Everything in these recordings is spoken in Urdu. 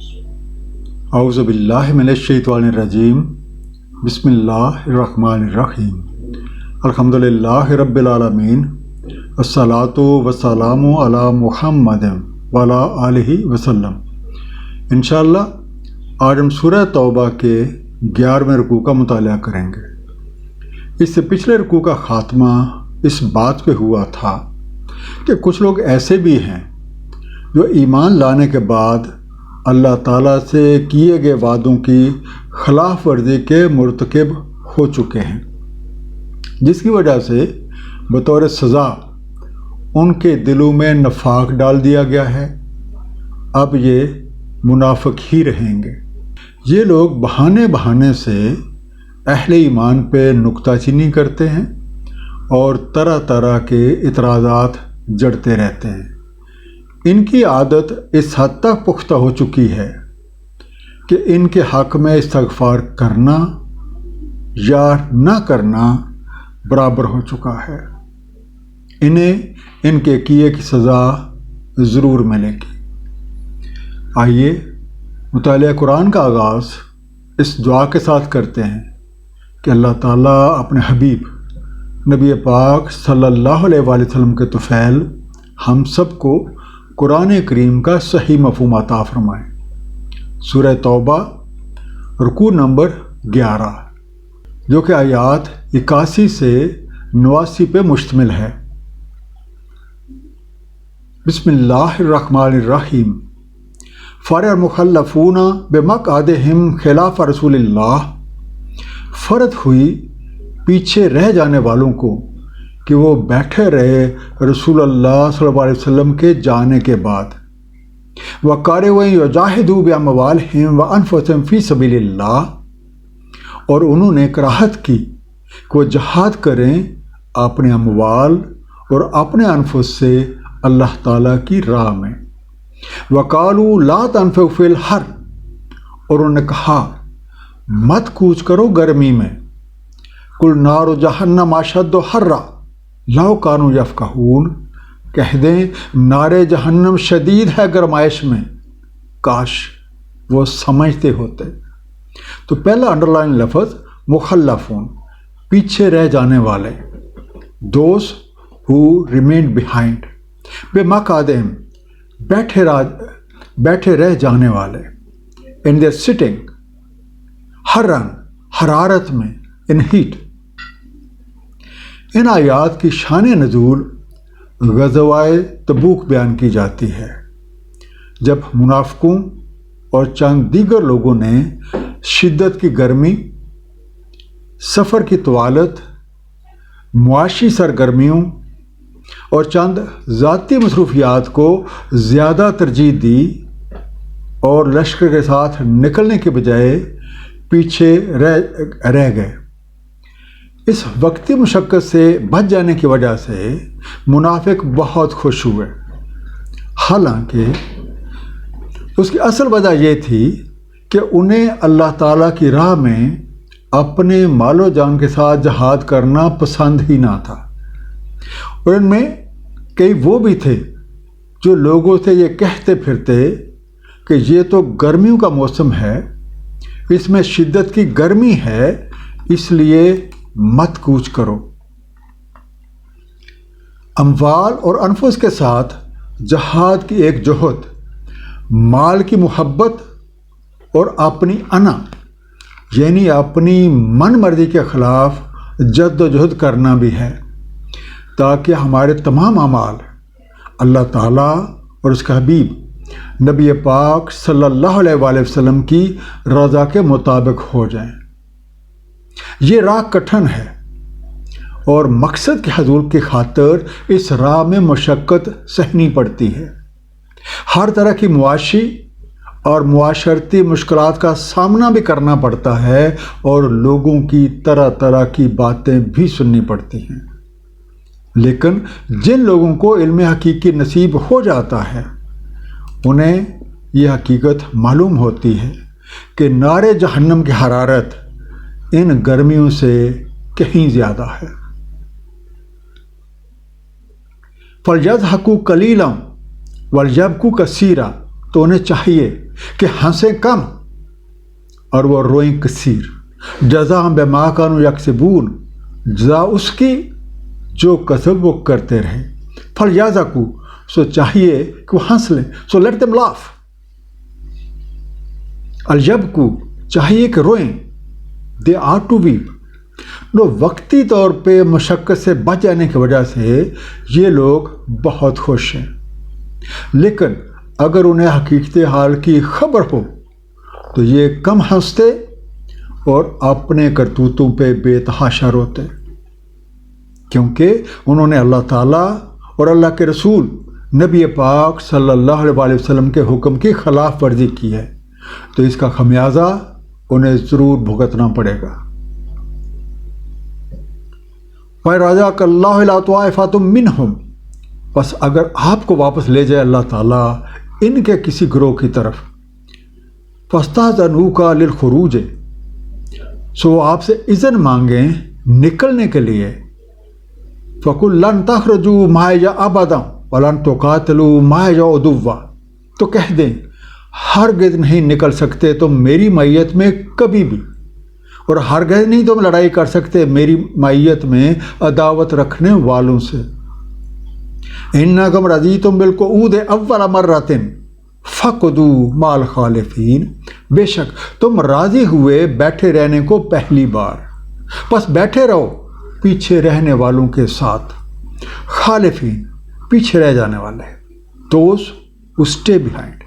اعوذ باللہ من الشیطان الرجیم بسم اللہ الرحمن الرحیم الحمدللہ رب العالمین الصلاۃ والسلام علی محمد وعلی آلہ وسلم۔ انشاءاللہ آج ہم سورہ توبہ کے 11ویں رکوع کا مطالعہ کریں گے۔ اس سے پچھلے رکوع کا خاتمہ اس بات پہ ہوا تھا کہ کچھ لوگ ایسے بھی ہیں جو ایمان لانے کے بعد اللہ تعالیٰ سے کیے گئے وعدوں کی خلاف ورزی کے مرتکب ہو چکے ہیں، جس کی وجہ سے بطور سزا ان کے دلوں میں نفاق ڈال دیا گیا ہے۔ اب یہ منافق ہی رہیں گے۔ یہ لوگ بہانے سے اہل ایمان پہ نکتہ چینی کرتے ہیں اور طرح طرح کے اعتراضات جڑتے رہتے ہیں۔ ان کی عادت اس حد تک پختہ ہو چکی ہے کہ ان کے حق میں استغفار کرنا یا نہ کرنا برابر ہو چکا ہے۔ انہیں ان کے کیے کی سزا ضرور ملے گی۔ آئیے مطالعہ قرآن کا آغاز اس دعا کے ساتھ کرتے ہیں کہ اللہ تعالیٰ اپنے حبیب نبی پاک صلی اللہ علیہ وآلہ وسلم کے طفیل ہم سب کو قرآن کریم کا صحیح مفہوم عطا فرمائے۔ سورہ توبہ رکوع نمبر 11، جو کہ آیات 81 سے 89 پہ مشتمل ہے۔ بسم اللہ الرحمن الرحیم۔ فرح المخلفون بمقعدہم خلاف رسول اللہ، فرد ہوئی پیچھے رہ جانے والوں کو کہ وہ بیٹھے رہے رسول اللہ صلی اللہ علیہ وسلم کے جانے کے بعد۔ وَقَارِئُوا يُجَاهِدُوا بِأَمْوَالِهِمْ وَأَنفُسِهِمْ فِي سَبِيلِ اللَّهِ، اور انہوں نے کراہت کی کہ وہ جہاد کریں اپنے اموال اور اپنے انفس سے اللہ تعالیٰ کی راہ میں۔ وَقَالُوا لَا تَنفِرُوا فِي الْحَرِّ، اور انہوں نے کہا مت کوچ کرو گرمی میں۔ قُلْ نَارُ جَہَنَّمَ أَشَدُّ حَرًّا لَوْ كَانُوا يَفْقَهُونَ، کہہ دیں نار جہنم شدید ہے گرمائش میں، کاش وہ سمجھتے ہوتے۔ تو پہلا انڈرلائن لفظ مخلفون، پیچھے رہ جانے والے، those who remained behind، بمقعدہم، بیٹھے رہ جانے والے، in their sitting، حرًا، حرارت میں، in heat۔ ان آیات کی شان نزول غزوہ تبوک بیان کی جاتی ہے، جب منافقوں اور چند دیگر لوگوں نے شدت کی گرمی، سفر کی طوالت، معاشی سرگرمیوں اور چند ذاتی مصروفیات کو زیادہ ترجیح دی اور لشکر کے ساتھ نکلنے کے بجائے پیچھے رہ گئے۔ اس وقتی مشقت سے بچ جانے کی وجہ سے منافق بہت خوش ہوئے، حالانکہ اس کی اصل وجہ یہ تھی کہ انہیں اللہ تعالیٰ کی راہ میں اپنے مال و جان کے ساتھ جہاد کرنا پسند ہی نہ تھا۔ اور ان میں کئی وہ بھی تھے جو لوگوں سے یہ کہتے پھرتے کہ یہ تو گرمیوں کا موسم ہے، اس میں شدت کی گرمی ہے، اس لیے مت کوچ کرو۔ اموال اور انفس کے ساتھ جہاد کی ایک جہد، مال کی محبت اور اپنی انا یعنی اپنی من مرضی کے خلاف جد و جہد کرنا بھی ہے، تاکہ ہمارے تمام اعمال اللہ تعالیٰ اور اس کا حبیب نبی پاک صلی اللہ علیہ وآلہ وسلم کی رضا کے مطابق ہو جائیں۔ یہ راہ کٹھن ہے اور مقصد کے حصول کی خاطر اس راہ میں مشقت سہنی پڑتی ہے۔ ہر طرح کی معاشی اور معاشرتی مشکلات کا سامنا بھی کرنا پڑتا ہے اور لوگوں کی طرح طرح کی باتیں بھی سننی پڑتی ہیں۔ لیکن جن لوگوں کو علم حقیقی نصیب ہو جاتا ہے، انہیں یہ حقیقت معلوم ہوتی ہے کہ نار جہنم کی حرارت ان گرمیوں سے کہیں زیادہ ہے۔ فَلْيَضْحَكُوا قَلِيلًا وَلْيَبْكُوا كَثِيرًا، تو انہیں چاہیے کہ ہنسیں کم اور وہ روئیں کثیر۔ جزاء بما کانوا یکسبون، جزا اس کی جو کسب وہ کرتے رہے۔ فلیضحکوا، سو چاہیے کہ وہ ہنس لیں، سو لیٹ دیم لاف۔ الیبکوا، چاہیے کہ روئیں، دے آر ٹو ویپ۔ وقتی طور پہ مشقت سے بچ جانے کی وجہ سے یہ لوگ بہت خوش ہیں، لیکن اگر انہیں حقیقت حال کی خبر ہو تو یہ کم ہنستے اور اپنے کرتوتوں پہ بے تحاشا روتے، کیونکہ انہوں نے اللہ تعالیٰ اور اللہ کے رسول نبی پاک صلی اللہ علیہ وسلم کے حکم کی خلاف ورزی کی ہے، تو اس کا خمیازہ انہیں ضرور بھگتنا پڑے گا۔ وَإِرَادَكَ اللَّهُ إِلَىٰ طَائِفَةٍ مِّنْهُمْ، بس اگر آپ کو واپس لے جائے اللہ تعالیٰ ان کے کسی گروہ کی طرف، فَاسْتَأْذَنُوكَ لِلْخُرُوجِ، سو آپ سے اذن مانگیں نکلنے کے لیے، فَقُلْ لَن تَخْرُجُوا مَعِيَ أَبَدًا وَلَن تُقَاتِلُوا مَعِيَ عُدُوًّا، تو کہہ دیں ہرگز نہیں نکل سکتے تم میری معیت میں کبھی بھی، اور ہرگز نہیں تم لڑائی کر سکتے میری معیت میں عداوت رکھنے والوں سے۔ اِنَّکُمْ رَضِیتُم بِالْقُعُودِ أَوَّلَ مَرَّةٍ فَاقْعُدُوا مَعَ الْخَالِفِينَ، بے شک تم راضی ہوئے بیٹھے رہنے کو پہلی بار، بس بیٹھے رہو پیچھے رہنے والوں کے ساتھ۔ خالفین، پیچھے رہ جانے والے، دوز who stay behind۔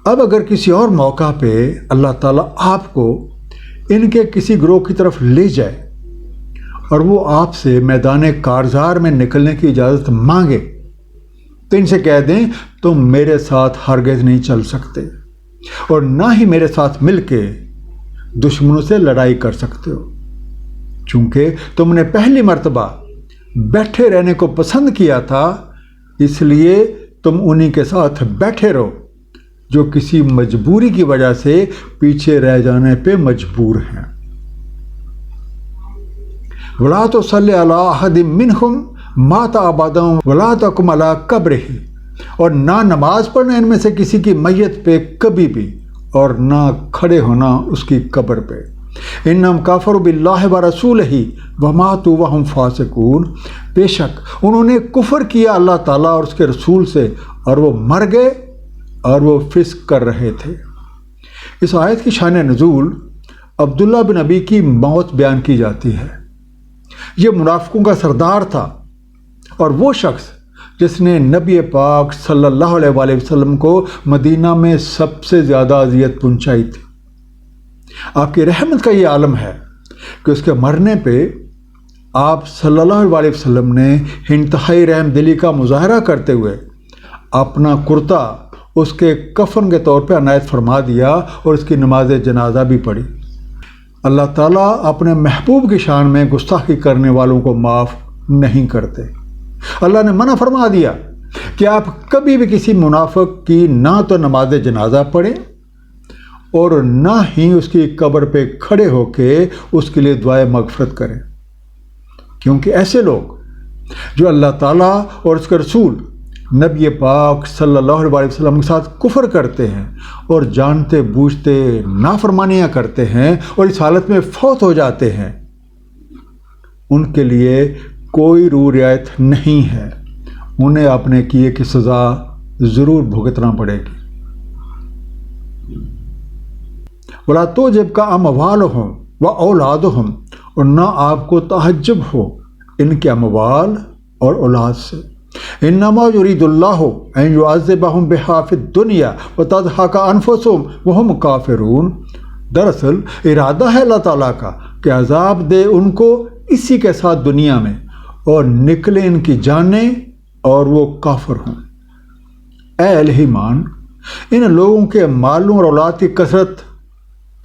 اب اگر کسی اور موقع پہ اللہ تعالیٰ آپ کو ان کے کسی گروہ کی طرف لے جائے اور وہ آپ سے میدان کارزار میں نکلنے کی اجازت مانگے تو ان سے کہہ دیں تم میرے ساتھ ہرگز نہیں چل سکتے اور نہ ہی میرے ساتھ مل کے دشمنوں سے لڑائی کر سکتے ہو، چونکہ تم نے پہلی مرتبہ بیٹھے رہنے کو پسند کیا تھا، اس لیے تم انہی کے ساتھ بیٹھے رہو جو کسی مجبوری کی وجہ سے پیچھے رہ جانے پہ مجبور ہیں۔ وَلَا تُصَلِّ عَلَىٰ أَحَدٍ مِّنْهُمْ مَاتَ أَبَدًا وَلَا تَقُمْ عَلَىٰ قَبْرِهِ، اور نہ نماز پڑھنا ان میں سے کسی کی میت پہ کبھی بھی، اور نہ کھڑے ہونا اس کی قبر پہ۔ إِنَّهُمْ كَفَرُوا بِاللَّهِ وَرَسُولِهِ وَمَاتُوا وَهُمْ فَاسِقُونَ، بے شک انہوں نے کفر کیا اللہ تعالیٰ اور اس کے رسول سے اور وہ مر گئے اور وہ فسق کر رہے تھے۔ اس آیت کی شان نزول عبداللہ بن ابی کی موت بیان کی جاتی ہے۔ یہ منافقوں کا سردار تھا اور وہ شخص جس نے نبی پاک صلی اللہ علیہ وسلم کو مدینہ میں سب سے زیادہ اذیت پہنچائی تھی۔ آپ کی رحمت کا یہ عالم ہے کہ اس کے مرنے پہ آپ صلی اللہ علیہ وسلم نے انتہائی رحم دلی کا مظاہرہ کرتے ہوئے اپنا کرتا اس کے کفن کے طور پہ عنایت فرما دیا اور اس کی نماز جنازہ بھی پڑھی۔ اللہ تعالیٰ اپنے محبوب کی شان میں گستاخی کرنے والوں کو معاف نہیں کرتے۔ اللہ نے منع فرما دیا کہ آپ کبھی بھی کسی منافق کی نہ تو نماز جنازہ پڑھیں اور نہ ہی اس کی قبر پہ کھڑے ہو کے اس کے لیے دعائے مغفرت کریں، کیونکہ ایسے لوگ جو اللہ تعالیٰ اور اس کے رسول نبی پاک صلی اللہ علیہ وسلم کے ساتھ کفر کرتے ہیں اور جانتے بوجھتے نافرمانیاں کرتے ہیں اور اس حالت میں فوت ہو جاتے ہیں، ان کے لیے کوئی روح رعایت نہیں ہے، انہیں اپنے کیے کی سزا ضرور بھگتنا پڑے گی۔ وَلَا تُعْجِبْكَ أَمْوَالُهُمْ وَأَوْلَادُهُمْ، اور نہ آپ کو تعجب ہو ان کے اموال اور اولاد سے۔ انما یرید اللہ ان یعذبہم بہا فی الدنیا وتضحک انفسہم وہم کافرون، دراصل ارادہ ہے اللہ تعالیٰ کا کہ عذاب دے ان کو اسی کے ساتھ دنیا میں اور نکلے ان کی جانیں اور وہ کافر ہوں۔ اے اہل ایمان، ان لوگوں کے مالوں اور اولاد کی کثرت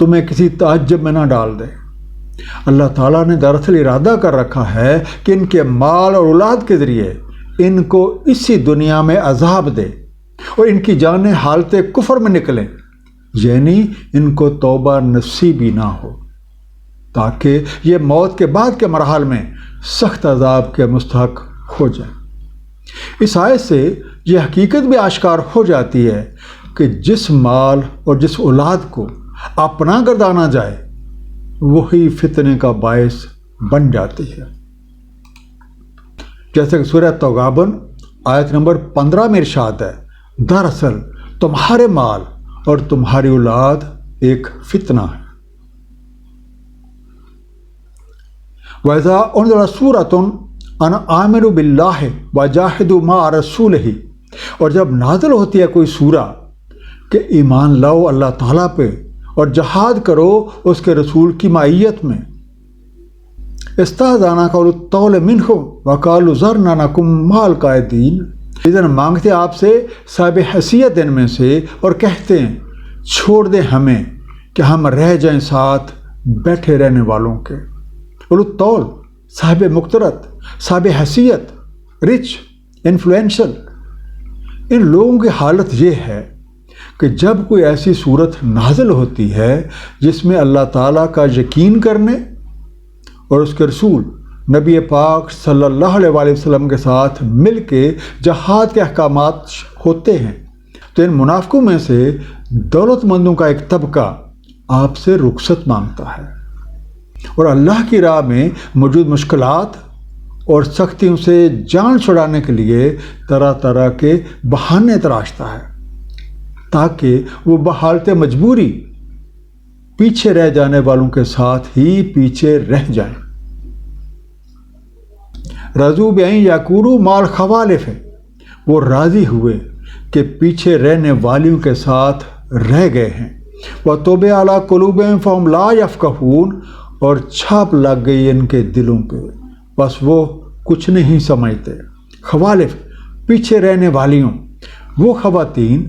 تمہیں کسی تعجب میں نہ ڈال دے۔ اللہ تعالیٰ نے دراصل ارادہ کر رکھا ہے کہ ان کے مال اور اولاد کے ذریعے ان کو اسی دنیا میں عذاب دے اور ان کی جانیں حالت کفر میں نکلیں، یعنی ان کو توبہ نصیب ہی نہ ہو، تاکہ یہ موت کے بعد کے مراحل میں سخت عذاب کے مستحق ہو جائیں۔ اس آیت سے یہ حقیقت بھی آشکار ہو جاتی ہے کہ جس مال اور جس اولاد کو اپنا گردانا جائے وہی فتنے کا باعث بن جاتی ہے۔ جیسے کہ سورہ تغابن آیت نمبر 15 میں ارشاد ہے، دراصل تمہارے مال اور تمہاری اولاد ایک فتنہ ہے۔ وَإِذَا أُنزِلَتْ سُورَةٌ أَنْ آمِنُوا بِاللَّهِ وَجَاهِدُوا مَعَ رَسُولِهِ، اور جب نازل ہوتی ہے کوئی سورہ کہ ایمان لاؤ اللہ تعالیٰ پہ اور جہاد کرو اس کے رسول کی معیت میں، استاذانک اولو الطول منہم وقالوا ذرنا نکن مع القاعدین، اذن مانگتے آپ سے صاحب حیثیت ان میں سے اور کہتے ہیں چھوڑ دیں ہمیں کہ ہم رہ جائیں ساتھ بیٹھے رہنے والوں کے۔ اولو الطول، صاحب مقترت، صاحب حیثیت، رچ، انفلوئنشل، ان لوگوں کی حالت یہ ہے کہ جب کوئی ایسی صورت نازل ہوتی ہے جس میں اللہ تعالیٰ کا یقین کرنے اور اس کے رسول نبی پاک صلی اللہ علیہ وآلہ وسلم کے ساتھ مل کے جہاد کے احکامات ہوتے ہیں، تو ان منافقوں میں سے دولت مندوں کا ایک طبقہ آپ سے رخصت مانگتا ہے اور اللہ کی راہ میں موجود مشکلات اور سختیوں سے جان چھڑانے کے لیے طرح طرح کے بہانے تراشتا ہے تاکہ وہ بحالت مجبوری پیچھے رہ جانے والوں کے ساتھ ہی پیچھے رہ جائیں۔ رضو بِأَن یَکُونُوا مَعَ الْخَوَالِفِ، وہ راضی ہوئے کہ پیچھے رہنے والیوں کے ساتھ رہ گئے ہیں۔ وَطُبِعَ عَلَىٰ قُلُوبِهِمْ فَهُمْ لَا يَفْقَهُونَ، اور چھاپ لگ گئی ان کے دلوں پہ بس وہ کچھ نہیں سمجھتے۔ خوالف، پیچھے رہنے والیوں، وہ خواتین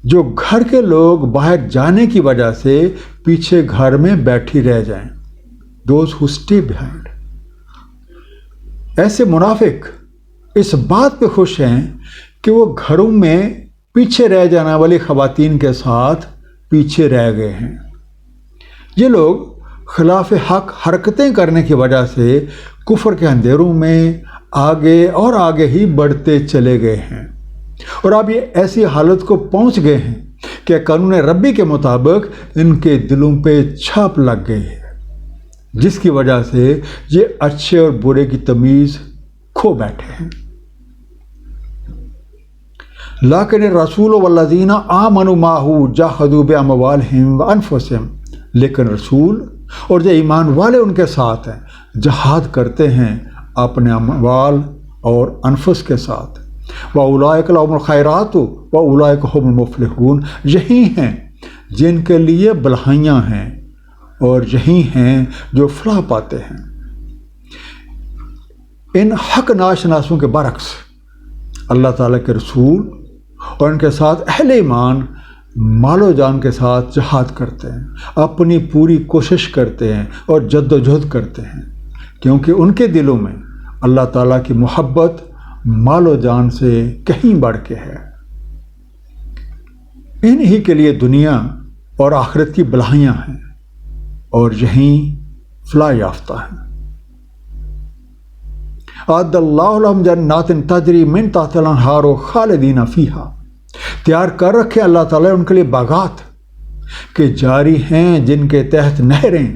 جو گھر کے لوگ باہر جانے کی وجہ سے پیچھے گھر میں بیٹھی رہ جائیں، دوز ہو اسٹے بیہائنڈ۔ ایسے منافق اس بات پہ خوش ہیں کہ وہ گھروں میں پیچھے رہ جانے والی خواتین کے ساتھ پیچھے رہ گئے ہیں۔ یہ لوگ خلاف حق حرکتیں کرنے کی وجہ سے کفر کے اندھیروں میں آگے اور آگے ہی بڑھتے چلے گئے ہیں، اور اب یہ ایسی حالت کو پہنچ گئے ہیں کہ قانون ربی کے مطابق ان کے دلوں پہ چھاپ لگ گئی ہے، جس کی وجہ سے یہ اچھے اور برے کی تمیز کھو بیٹھے ہیں۔ لیکن الرسول والذین آمنوا معہ جاہدوا باموالہم وانفسہم، لیکن رسول اور جو ایمان والے ان کے ساتھ ہیں جہاد کرتے ہیں اپنے اموال اور انفس کے ساتھ۔ وَأُولَٰئِكَ لَهُمُ الْخَيْرَاتُ وَأُولَٰئِكَ هُمُ الْمُفْلِحُونَ، یہی ہیں جن کے لیے بھلائیاں ہیں اور یہی ہیں جو فلاح پاتے ہیں۔ ان حق ناشناسوں کے برعکس اللہ تعالیٰ کے رسول اور ان کے ساتھ اہل ایمان مال و جان کے ساتھ جہاد کرتے ہیں، اپنی پوری کوشش کرتے ہیں اور جد و جہد کرتے ہیں، کیونکہ ان کے دلوں میں اللہ تعالیٰ کی محبت مال و جان سے کہیں بڑھ کے ہے۔ انہی کے لیے دنیا اور آخرت کی بھلائیاں ہیں اور یہیں فلاح یافتہ ہیں۔ اعد اللہ لہم جنات تجری من تحتہا الانہار خالدین فیہا، تیار کر رکھے اللہ تعالیٰ ان کے لیے باغات کہ جاری ہیں جن کے تحت نہریں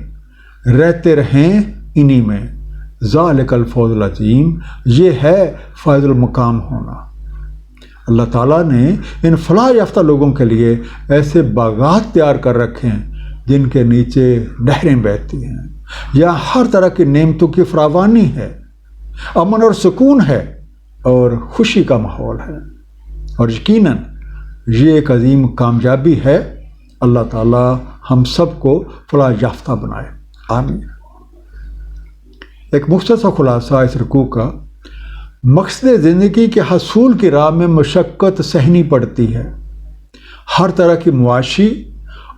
رہتے رہیں انہی میں۔ ذالک الفوز العظیم، یہ ہے فائز المقام ہونا۔ اللہ تعالیٰ نے ان فلاح یافتہ لوگوں کے لیے ایسے باغات تیار کر رکھے ہیں جن کے نیچے نہریں بہتی ہیں، یہاں ہر طرح کی نعمتوں کی فراوانی ہے، امن اور سکون ہے اور خوشی کا ماحول ہے، اور یقیناً یہ ایک عظیم کامیابی ہے۔ اللہ تعالیٰ ہم سب کو فلاح یافتہ بنائے، آمین۔ ایک مختصر خلاصہ اس رکوع کا، مقصد زندگی کے حصول کی راہ میں مشقت سہنی پڑتی ہے، ہر طرح کی معاشی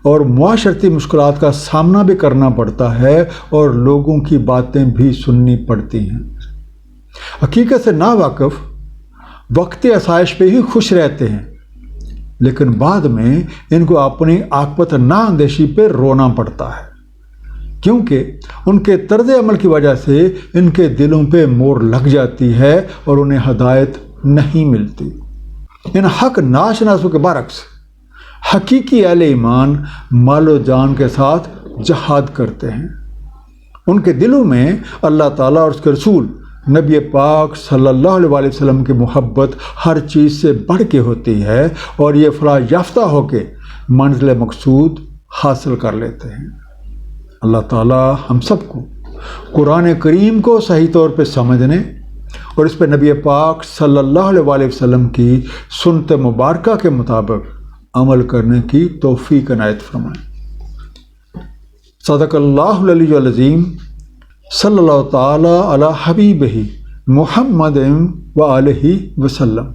اور معاشرتی مشکلات کا سامنا بھی کرنا پڑتا ہے اور لوگوں کی باتیں بھی سننی پڑتی ہیں۔ حقیقت سے ناواقف وقتی آسائش پہ ہی خوش رہتے ہیں، لیکن بعد میں ان کو اپنی عاقبت نااندیشی پہ رونا پڑتا ہے، کیونکہ ان کے طرز عمل کی وجہ سے ان کے دلوں پہ مور لگ جاتی ہے اور انہیں ہدایت نہیں ملتی۔ ان حق ناشناسوں کے برعکس حقیقی اہل ایمان مال و جان کے ساتھ جہاد کرتے ہیں۔ ان کے دلوں میں اللہ تعالیٰ اور اس کے رسول نبی پاک صلی اللہ علیہ وسلم کی محبت ہر چیز سے بڑھ کے ہوتی ہے، اور یہ فلاح یافتہ ہو کے منزل مقصود حاصل کر لیتے ہیں۔ اللہ تعالیٰ ہم سب کو قرآن کریم کو صحیح طور پہ سمجھنے اور اس پہ نبی پاک صلی اللہ علیہ وسلم کی سنت مبارکہ کے مطابق عمل کرنے کی توفیق عنایت فرمائے۔ صدق اللہ العلی العظیم، صلی اللہ تعالی علی حبیبہ محمد و آلہ وسلم۔